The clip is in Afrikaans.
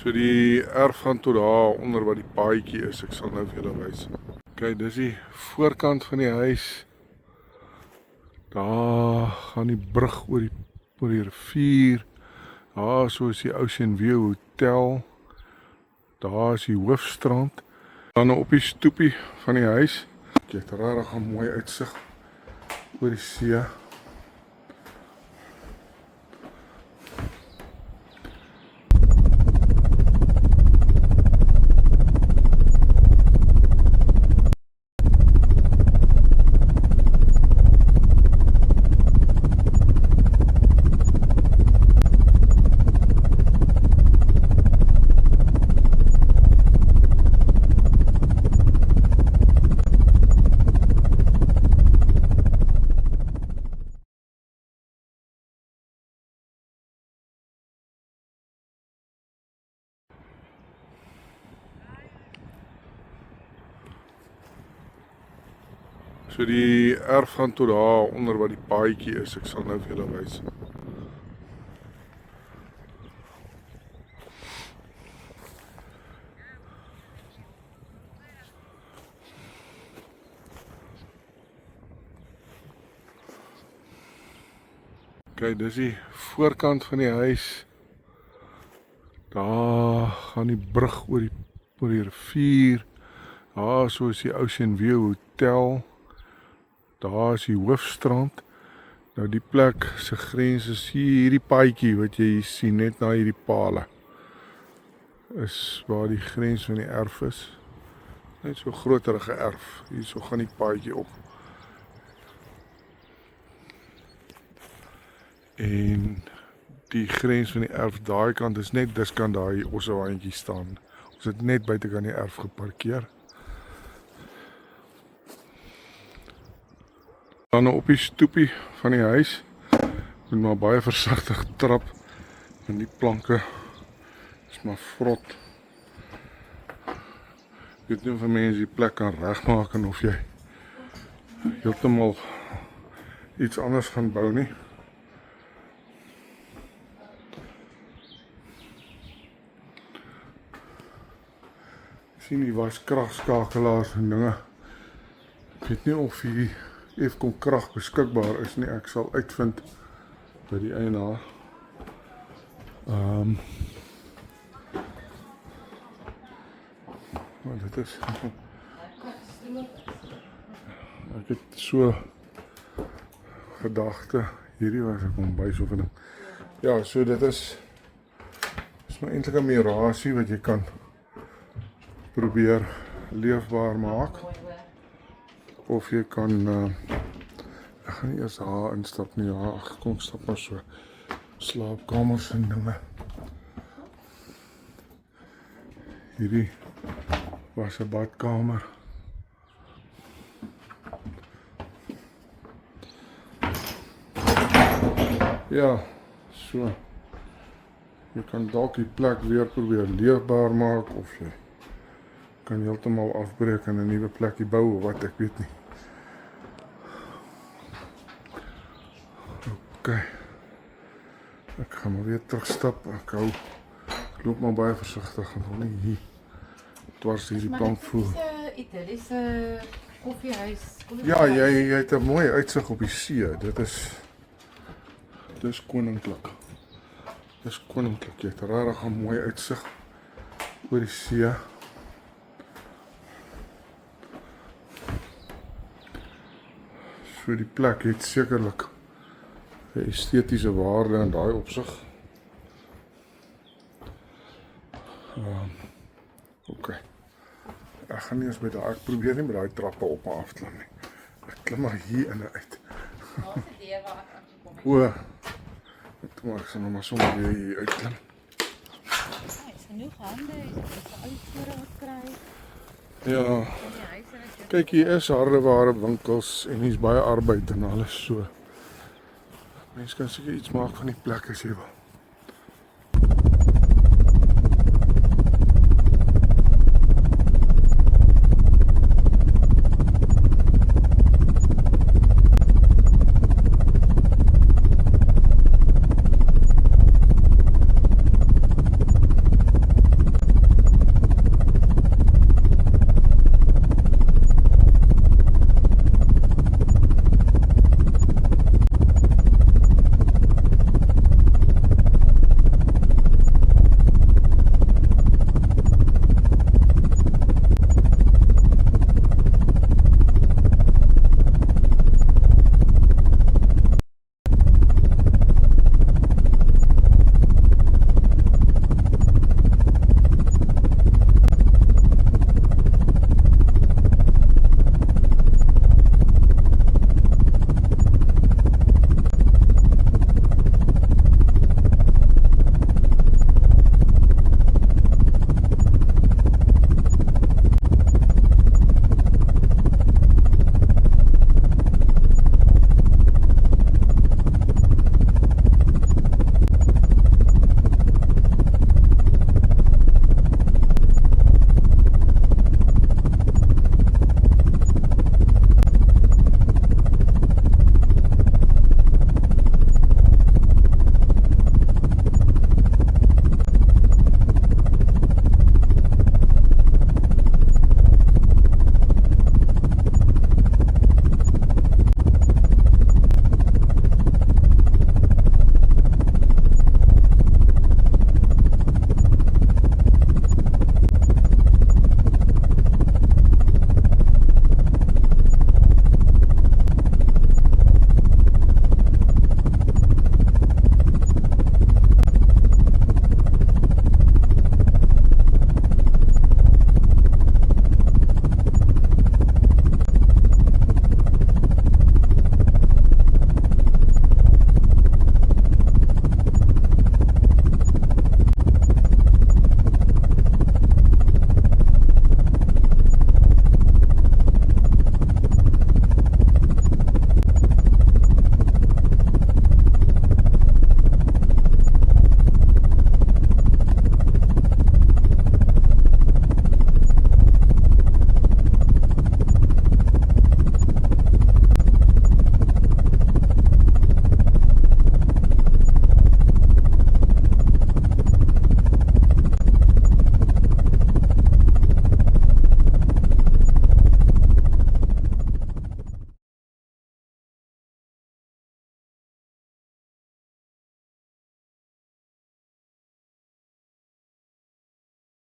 So die erf gaan tot daar onder waar die paadjie is. Ek sal nou vir julle wys. Kyk, dis die voorkant van die huis. Daar gaan die brug oor die rivier. Daar so is die Ocean View Hotel. Daar is die hoofstrand. Dan op die stoepie van die huis. Jy het regtig 'n mooi uitsig oor die see. So die erf gaan tot daar onder waar die paadjie is. Ek sal nou vir julle wys. Kyk, dis die voorkant van die huis. Daar gaan die brug oor die rivier. Daar so is die Ocean View Hotel. Daar is die hoofstrand. Nou die plek se grens is hierdie paadjie wat jy hier sien, net na hierdie pale. Is waar die grens van die erf is. Net so groterige erf. Hier so gaan die paadjie op. En die grens van die erf daai kant is net dis kan daai ossewaandjie staan. Ons het net buitekant die erf geparkeer. Dan op die stoepie van die huis. Moet maar baie versigtig trap. En die planke is maar vrot. Ek weet nie of mense die plek kan regmaak en of jy heeltemal iets anders gaan bou nie. Ek sien die waskragskakelaars en dinge. Ek weet nie of hier Eskom krag beskikbaar is nie. Ek sal uitvind by die eienaar. Maar dit is ek het so gedagte hierdie was ek kombuis of 'n ja, so dit is maar eintlik 'n mirasie wat jy kan probeer leefbaar maak. Of jy kan ek gaan nie eers daar instap nie. Ja, kom stap maar so. Slaapkamers en dinge. Hierdie was 'n badkamer. Ja, so. Jy kan dalk die plek weer probeer leefbaar maak of jy kan heeltemal afbreek en 'n nuwe plekkie bou of wat, ek weet nie. OK. Ek gaan maar weer terugstap. Ek loop maar baie versigtig en wil nie hier dwars hierdie plank voel. Maar dit is 'n Italiese koffiehuis. Ja, jy het 'n mooi uitsig op die see. Dis koninklik. Dis koninklik. Jy het regtig 'n mooi uitsig oor die see. So die plek het sekerlik 'n estetiese waarde in daai opsig. OK. Ek gaan nie eens met daai probeer nie met daai trappe op en af klim nie. Ek klim maar hier in en uit. O. Ek maak se nou maar sommer weer hier uitklim. Ja, is genoeg hande, is uitvoere wat kry. Ja. Kyk, hier is hardeware winkels en hier's baie arbeid en alles so. Mense kan seker iets maak van die plek as jy wil.